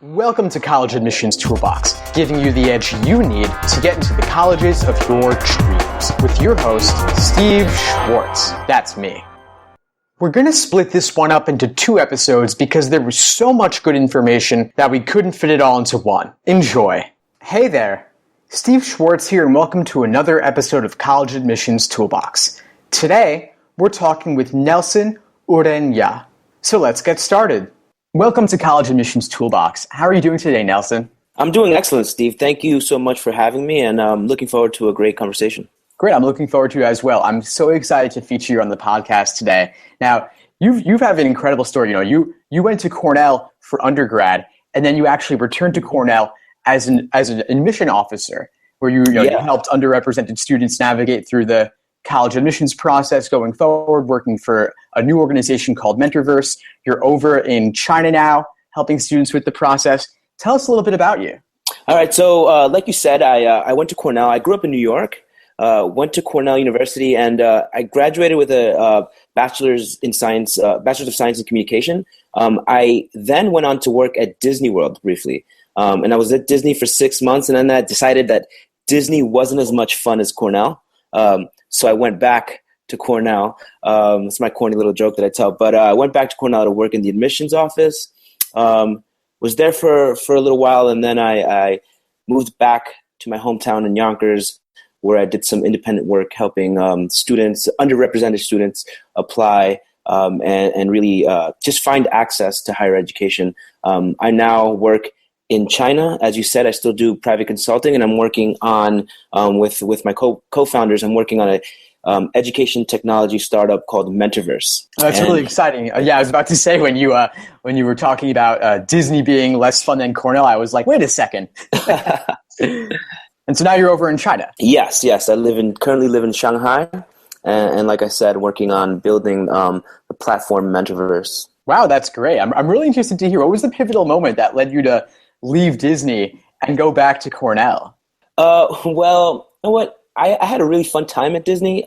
Welcome to College Admissions Toolbox, giving you the edge you need to get into the colleges of your dreams. With your host, Steve Schwartz. That's me. We're going to split this one up into 2 episodes because there was so much good information that we couldn't fit it all into one. Enjoy. Hey there, Steve Schwartz here, and welcome to another episode of College Admissions Toolbox. Today, we're talking with Nelson Ureña. So let's get started. Welcome to College Admissions Toolbox. How are you doing today, Nelson? I'm doing excellent, Steve. Thank you so much for having me, and I'm looking forward to a great conversation. Great. I'm looking forward to it as well. I'm so excited to feature you on the podcast today. Now, you have an incredible story. You went to Cornell for undergrad, and then you actually returned to Cornell as an admission officer, where you helped underrepresented students navigate through the college admissions process going forward, working for a new organization called Mentorverse. You're over in China now, helping students with the process. Tell us a little bit about you. All right. So like you said, I went to Cornell. I grew up in New York, went to Cornell University, and I graduated with a bachelor's of science in communication. I then went on to work at Disney World briefly. And I was at Disney for 6 months, and then I decided that Disney wasn't as much fun as Cornell. So I went back to Cornell. It's my corny little joke that I tell. But I went back to Cornell to work in the admissions office. Was there for a little while, and then I moved back to my hometown in Yonkers, where I did some independent work helping students, underrepresented students, apply and really just find access to higher education. I now work in China. As you said, I still do private consulting, and I'm working on, with my co-founders, I'm working on a education technology startup called Mentorverse. That's really exciting. Yeah, I was about to say when you were talking about Disney being less fun than Cornell, I was like, wait a second. And so now you're over in China. Yes. I currently live in Shanghai, and like I said, working on building the platform Mentorverse. Wow, that's great. I'm really interested to hear, what was the pivotal moment that led you to leave Disney and go back to Cornell? Well, you know what? I had a really fun time at Disney.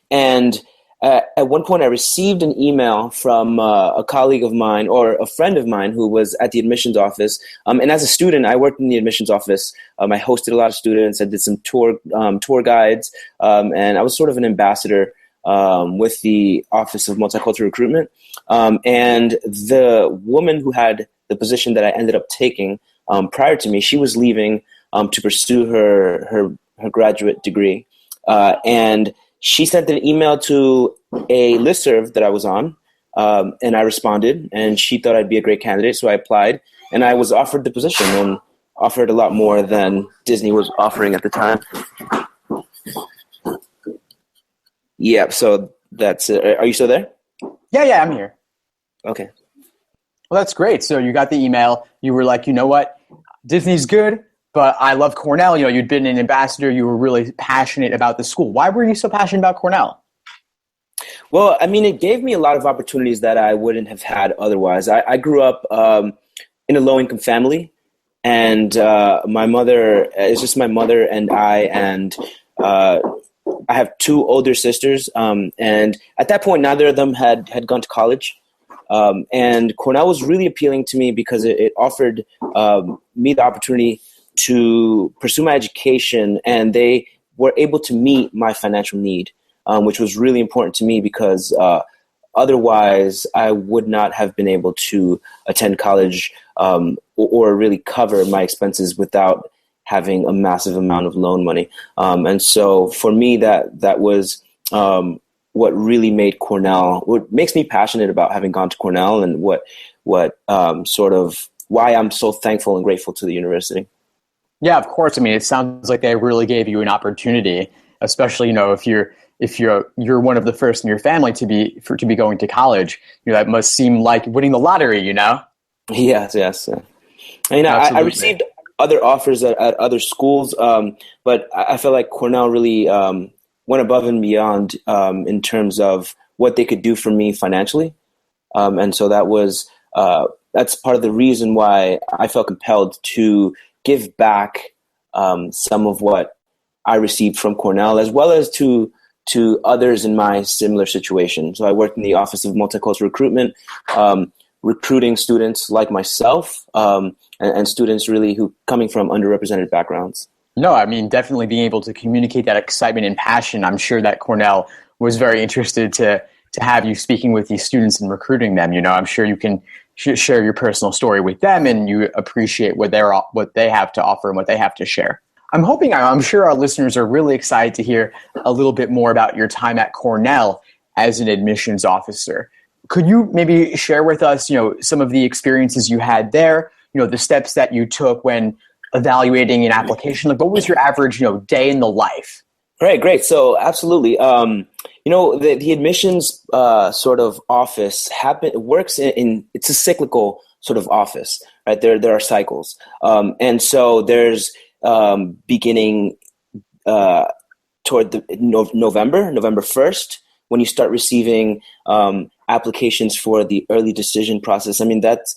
And at one point I received an email from a colleague of mine, or a friend of mine, who was at the admissions office. And as a student, I worked in the admissions office. I hosted a lot of students. I did some tour guides. And I was sort of an ambassador with the Office of Multicultural Recruitment. And the woman who had the position that I ended up taking prior to me, she was leaving to pursue her graduate degree. And she sent an email to a listserv that I was on, and I responded, and she thought I'd be a great candidate, so I applied, and I was offered the position, and offered a lot more than Disney was offering at the time. Yeah, so that's it. Are you still there? Yeah, I'm here. Okay. Well, that's great. So you got the email. You were like, you know what? Disney's good, but I love Cornell. You'd been an ambassador. You were really passionate about the school. Why were you so passionate about Cornell? Well, it gave me a lot of opportunities that I wouldn't have had otherwise. I grew up in a low-income family, and my mother, it's just my mother and and I have 2 older sisters. And at that point, neither of them had gone to college. And Cornell was really appealing to me because it offered me the opportunity to pursue my education, and they were able to meet my financial need, which was really important to me because otherwise I would not have been able to attend college or really cover my expenses without having a massive amount of loan money. And so for me, that was what really made Cornell, what makes me passionate about having gone to Cornell, and what sort of why I'm so thankful and grateful to the university. Yeah, of course. It sounds like they really gave you an opportunity, especially if you're one of the first in your family to be going to college. That must seem like winning the lottery. Yes. I received other offers at other schools, but I felt like Cornell really went above and beyond in terms of what they could do for me financially. And so that's part of the reason why I felt compelled to give back some of what I received from Cornell, as well as to others in my similar situation. So I worked in the Office of Multicultural Recruitment, recruiting students like myself, and students really who coming from underrepresented backgrounds. No, I mean, definitely being able to communicate that excitement and passion. I'm sure that Cornell was very interested to have you speaking with these students and recruiting them. I'm sure you can share your personal story with them, and you appreciate what they have to offer and what they have to share. I'm sure our listeners are really excited to hear a little bit more about your time at Cornell as an admissions officer. Could you maybe share with us, some of the experiences you had there, the steps that you took when evaluating an application? Like, what was your average, day in the life? Great. So absolutely. The admissions sort of office works in it's a cyclical sort of office, right? There are cycles. And so there's beginning toward the November 1st, when you start receiving applications for the early decision process. I mean, that's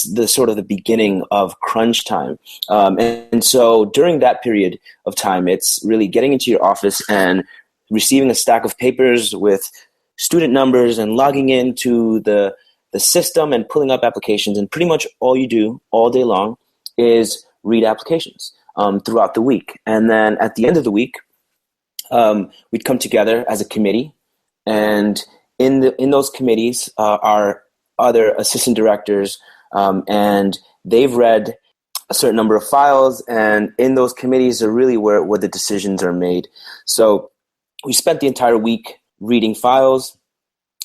the sort of the beginning of crunch time. And so during that period of time, it's really getting into your office and receiving a stack of papers with student numbers and logging into the system and pulling up applications. And pretty much all you do all day long is read applications throughout the week. And then at the end of the week, we'd come together as a committee, and in those committees are other assistant directors, and they've read a certain number of files, and in those committees are really where the decisions are made. So we spent the entire week reading files,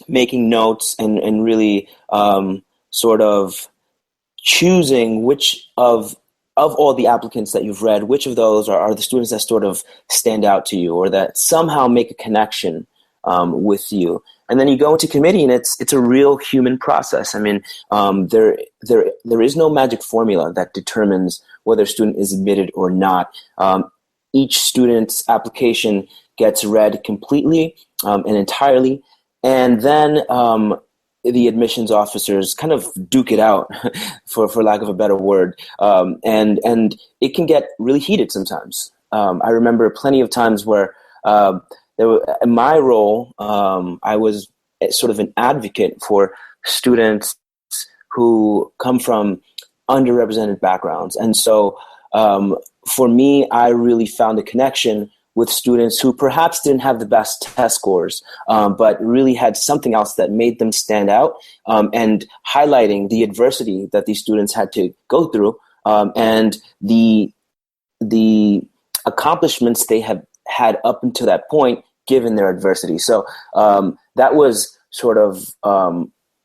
making notes, and really sort of choosing which of all the applicants that you've read, which of those are the students that sort of stand out to you or that somehow make a connection with you. And then you go into committee, and it's a real human process. I mean, there is no magic formula that determines whether a student is admitted or not. Each student's application gets read completely and entirely, and then the admissions officers kind of duke it out, for lack of a better word, and it can get really heated sometimes. I remember plenty of times where in my role, I was sort of an advocate for students who come from underrepresented backgrounds. And so for me, I really found a connection with students who perhaps didn't have the best test scores, but really had something else that made them stand out, and highlighting the adversity that these students had to go through, and the accomplishments they have had up until that point, given their adversity. So that was sort of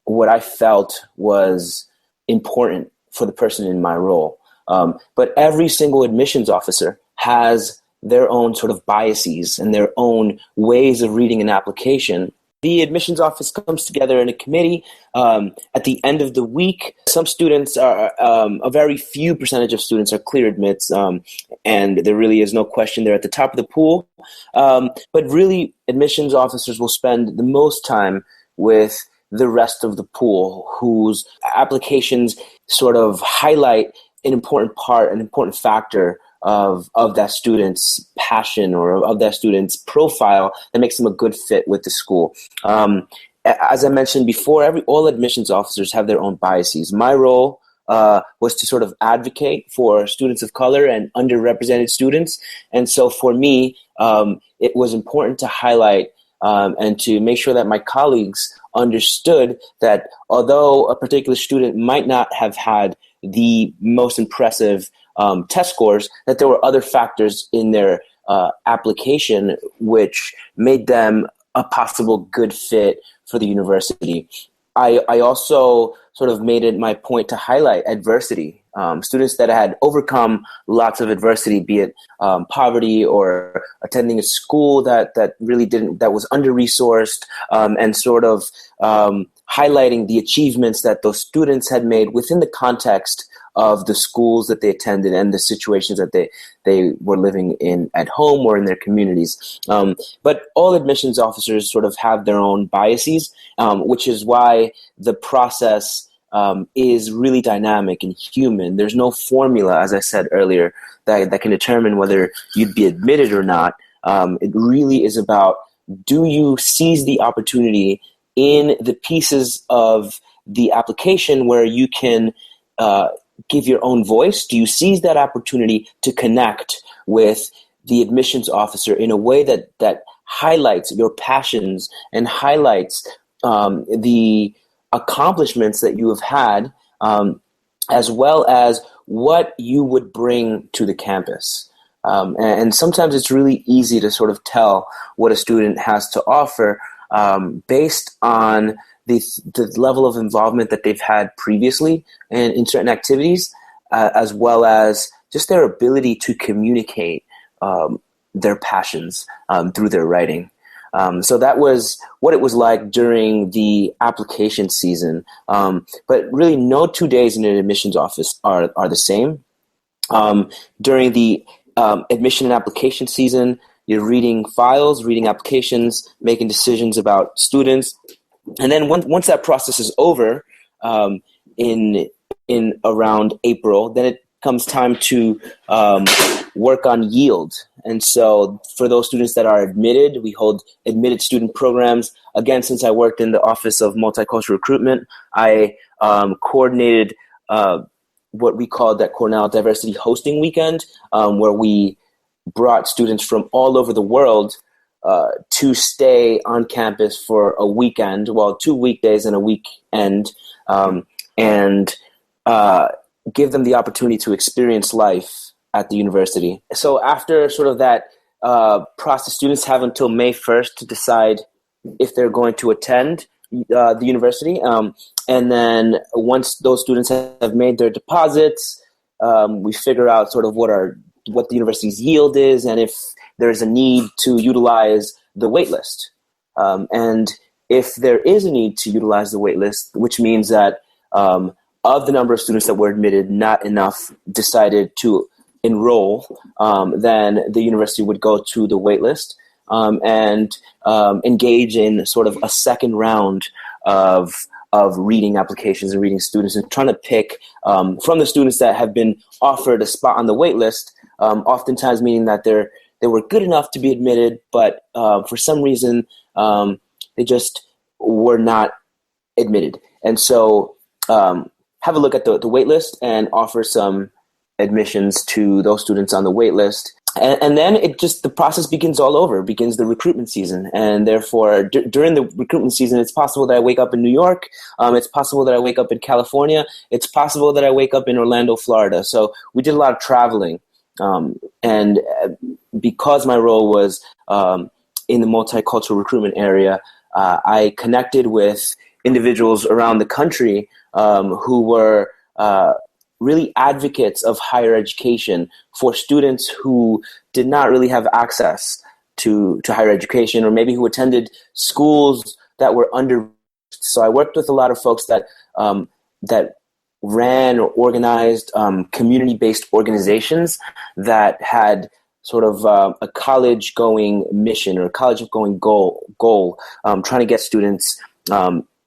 what I felt was important for the person in my role. But every single admissions officer has their own sort of biases and their own ways of reading an application. The admissions office comes together in a committee at the end of the week. Some students are, a very few percentage of students are clear admits, and there really is no question they're at the top of the pool. But really, admissions officers will spend the most time with the rest of the pool, whose applications sort of highlight an important part, an important factor of that student's passion or of that student's profile that makes them a good fit with the school. As I mentioned before, all admissions officers have their own biases. My role was to sort of advocate for students of color and underrepresented students. And so for me, it was important to highlight and to make sure that my colleagues understood that although a particular student might not have had the most impressive test scores, that there were other factors in their application which made them a possible good fit for the university. I also sort of made it my point to highlight adversity. Students that had overcome lots of adversity, be it poverty or attending a school that was under-resourced, and sort of highlighting the achievements that those students had made within the context of the schools that they attended and the situations that they were living in at home or in their communities. But all admissions officers sort of have their own biases, which is why the process is really dynamic and human. There's no formula, as I said earlier, that can determine whether you'd be admitted or not. It really is about, do you seize the opportunity in the pieces of the application where you can give your own voice? Do you seize that opportunity to connect with the admissions officer in a way that highlights your passions and highlights the accomplishments that you have had, as well as what you would bring to the campus? And sometimes it's really easy to sort of tell what a student has to offer based on the level of involvement that they've had previously in certain activities, as well as just their ability to communicate their passions through their writing. So that was what it was like during the application season. But really, no 2 days in an admissions office are the same. During the admission and application season, you're reading files, reading applications, making decisions about students. And then once that process is over, in around April, then it comes time to work on yield. And so for those students that are admitted, we hold admitted student programs. Again, since I worked in the Office of Multicultural Recruitment, I coordinated what we called at Cornell Diversity Hosting Weekend, where we brought students from all over the world to stay on campus for a weekend, 2 weekdays and a weekend, and give them the opportunity to experience life at the university. So after sort of that process, students have until May 1st to decide if they're going to attend the university. And then once those students have made their deposits, we figure out sort of what the university's yield is and if there's a need to utilize the waitlist. And if there is a need to utilize the waitlist, which means that of the number of students that were admitted, not enough decided to enroll, then the university would go to the waitlist and engage in sort of a second round of reading applications and reading students and trying to pick from the students that have been offered a spot on the waitlist, oftentimes meaning that they were good enough to be admitted, but for some reason they just were not admitted. And so have a look at the wait list and offer some admissions to those students on the wait list. And then the process begins all over, begins the recruitment season. And therefore, during the recruitment season, it's possible that I wake up in New York. It's possible that I wake up in California. It's possible that I wake up in Orlando, Florida. So we did a lot of traveling. And because my role was in the multicultural recruitment area, I connected with individuals around the country who were really advocates of higher education for students who did not really have access to higher education, or maybe who attended schools that were under. So I worked with a lot of folks that ran or organized community-based organizations that had sort of a college-going mission or a college-going goal, trying to get students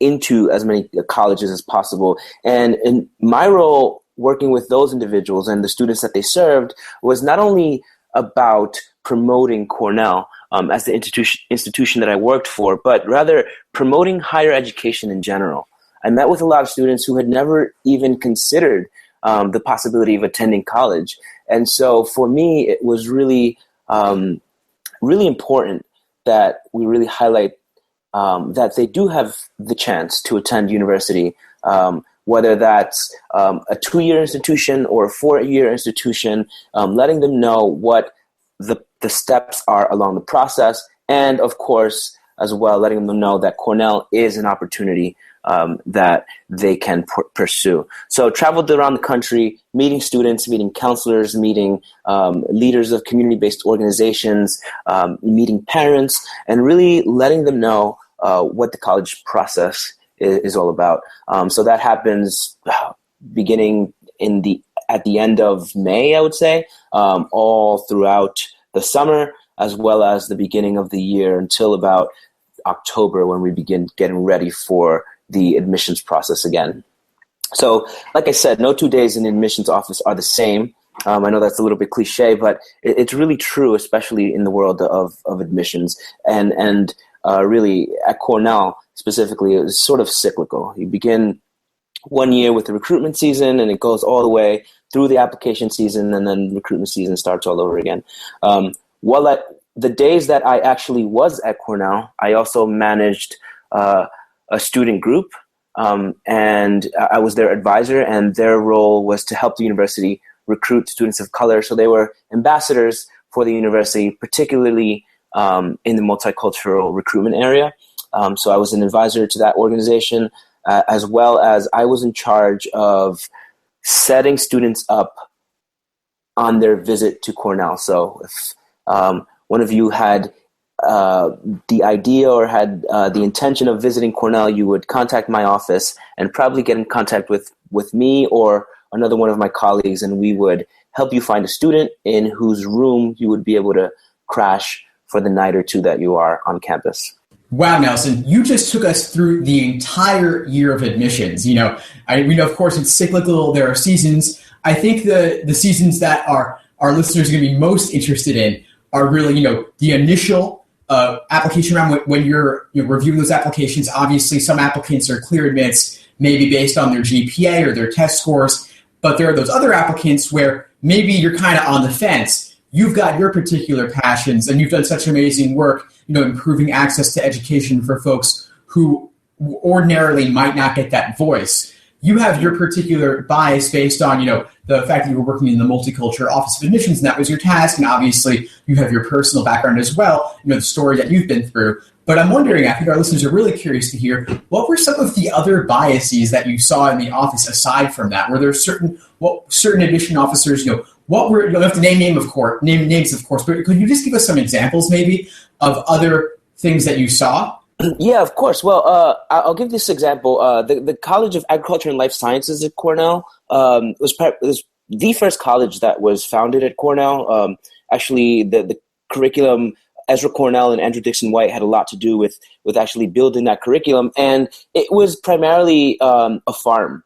into as many colleges as possible. And in my role working with those individuals and the students that they served was not only about promoting Cornell as the institution that I worked for, but rather promoting higher education in general. I met with a lot of students who had never even considered the possibility of attending college. And so for me, it was really, really important that we really highlight that they do have the chance to attend university, whether that's a 2-year institution or a 4-year institution, letting them know what the steps are along the process. And of course, as well, letting them know that Cornell is an opportunity that they can pursue. So traveled around the country, meeting students, meeting counselors, meeting leaders of community-based organizations, meeting parents, and really letting them know what the college process is all about. So that happens beginning at the end of May, I would say, all throughout the summer, as well as the beginning of the year until about October, when we begin getting ready for the admissions process again. So, like I said, no 2 days in the admissions office are the same. I know that's a little bit cliche, but it's really true, especially in the world of admissions. And really, at Cornell specifically, it was sort of cyclical. You begin 1 year with the recruitment season, and it goes all the way through the application season, and then recruitment season starts all over again. The days that I actually was at Cornell, I also managed a student group, and I was their advisor, and their role was to help the university recruit students of color. So they were ambassadors for the university, particularly in the multicultural recruitment area. So I was an advisor to that organization, as well as I was in charge of setting students up on their visit to Cornell. So if one of you had the idea or had the intention of visiting Cornell, you would contact my office and probably get in contact with me or another one of my colleagues, and we would help you find a student in whose room you would be able to crash for the night or two that you are on campus. Wow, Nelson, you just took us through the entire year of admissions. We know, of course, it's cyclical. There are seasons. I think the seasons that our listeners are going to be most interested in are really, the initial application round when you're reviewing those applications. Obviously, some applicants are clear admits, maybe based on their GPA or their test scores. But there are those other applicants where maybe you're kind of on the fence. You've got your particular passions, and you've done such amazing work, improving access to education for folks who ordinarily might not get that voice. You have your particular bias based on, the fact that you were working in the Multicultural Office of Admissions, and that was your task. And obviously, you have your personal background as well, the story that you've been through. But I'm wondering, I think our listeners are really curious to hear, what were some of the other biases that you saw in the office aside from that? Were there certain admission officers, what were, you don't have to name names, of course, but could you just give us some examples maybe of other things that you saw? Yeah, of course. Well, I'll give this example. The College of Agriculture and Life Sciences at Cornell was the first college that was founded at Cornell. Actually, the curriculum, Ezra Cornell and Andrew Dixon White had a lot to do with actually building that curriculum. And it was primarily a farm.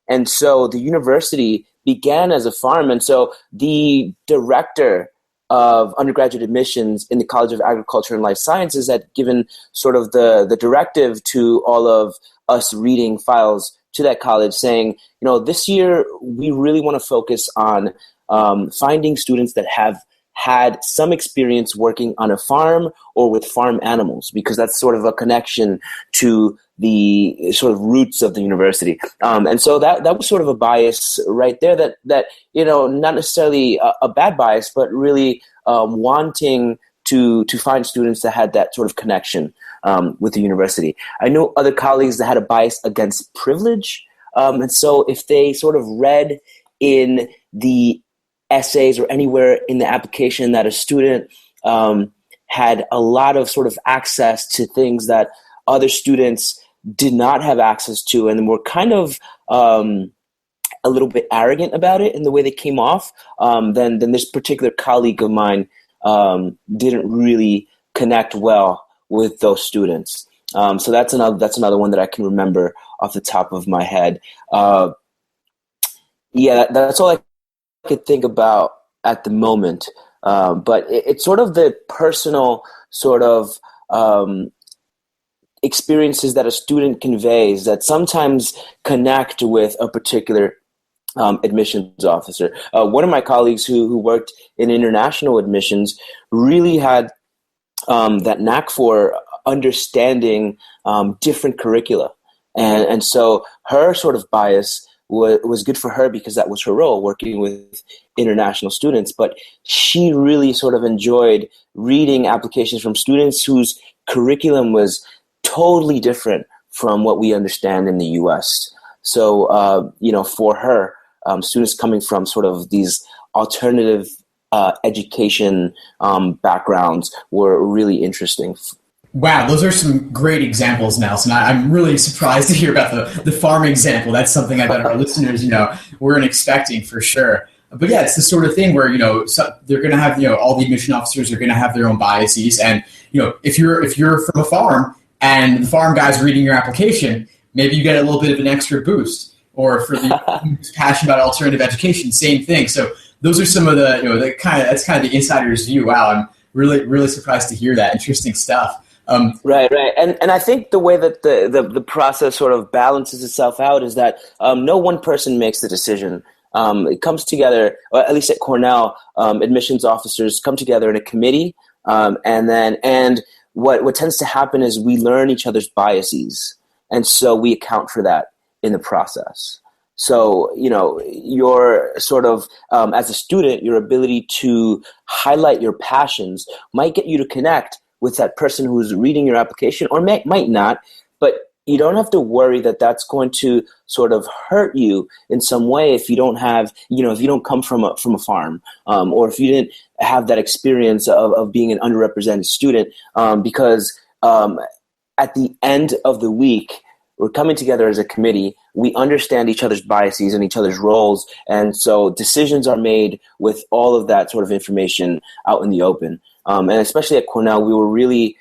And so the university began as a farm. And so the director of undergraduate admissions in the College of Agriculture and Life Sciences had given sort of the directive to all of us reading files to that college saying, this year we really want to focus on finding students that have had some experience working on a farm or with farm animals, because that's sort of a connection to the sort of roots of the university. And so that was sort of a bias right there that not necessarily a bad bias, but really wanting to find students that had that sort of connection with the university. I know other colleagues that had a bias against privilege. And so if they sort of read in the essays or anywhere in the application that a student had a lot of sort of access to things that other students did not have access to, and were kind of a little bit arrogant about it in the way they came off, then this particular colleague of mine didn't really connect well with those students. So that's another one that I can remember off the top of my head. That's all I could think about at the moment. But it's sort of the personal sort of experiences that a student conveys that sometimes connect with a particular admissions officer. One of my colleagues who worked in international admissions really had that knack for understanding different curricula. And so her sort of bias was good for her because that was her role, working with international students. But she really sort of enjoyed reading applications from students whose curriculum was totally different from what we understand in the U.S. So, for her, students coming from sort of these alternative education backgrounds were really interesting. Wow, those are some great examples, Nelson. I'm really surprised to hear about the farm example. That's something I bet our listeners, weren't expecting for sure. But yeah, it's the sort of thing where, they're going to have, all the admission officers are going to have their own biases. And, if you're from a farm and the farm guy's reading your application, maybe you get a little bit of an extra boost. Or for the who's passionate about alternative education, same thing. So those are some of the, that's kind of the insider's view. Wow, I'm really, really surprised to hear that. Interesting stuff. Right. And I think the way that the process sort of balances itself out is that no one person makes the decision. It comes together, or at least at Cornell, admissions officers come together in a committee, and what tends to happen is we learn each other's biases, and so we account for that in the process. So, your sort of, as a student, your ability to highlight your passions might get you to connect with that person who's reading your application, or might not, but you don't have to worry that that's going to sort of hurt you in some way if you don't have, if you don't come from a farm, or if you didn't have that experience of being an underrepresented student, because at the end of the week, we're coming together as a committee. We understand each other's biases and each other's roles, and so decisions are made with all of that sort of information out in the open. And especially at Cornell, we were really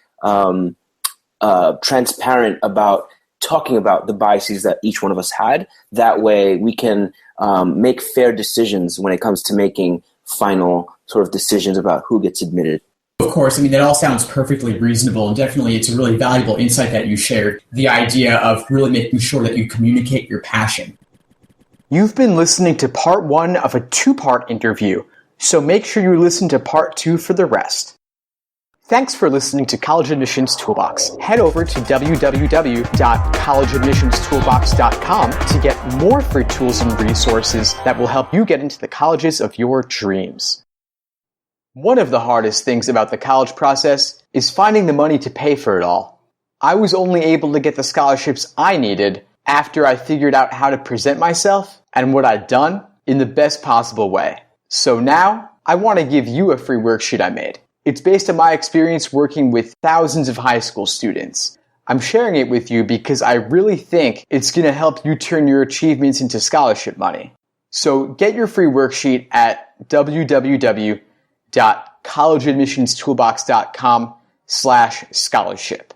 transparent about talking about the biases that each one of us had. That way we can make fair decisions when it comes to making final sort of decisions about who gets admitted. Of course, that all sounds perfectly reasonable, and definitely it's a really valuable insight that you shared, the idea of really making sure that you communicate your passion. You've been listening to part 1 of a 2-part interview, so make sure you listen to part 2 for the rest. Thanks for listening to College Admissions Toolbox. Head over to www.collegeadmissionstoolbox.com to get more free tools and resources that will help you get into the colleges of your dreams. One of the hardest things about the college process is finding the money to pay for it all. I was only able to get the scholarships I needed after I figured out how to present myself and what I'd done in the best possible way. So now, I want to give you a free worksheet I made. It's based on my experience working with thousands of high school students. I'm sharing it with you because I really think it's going to help you turn your achievements into scholarship money. So get your free worksheet at www.collegeadmissionstoolbox.com/scholarship.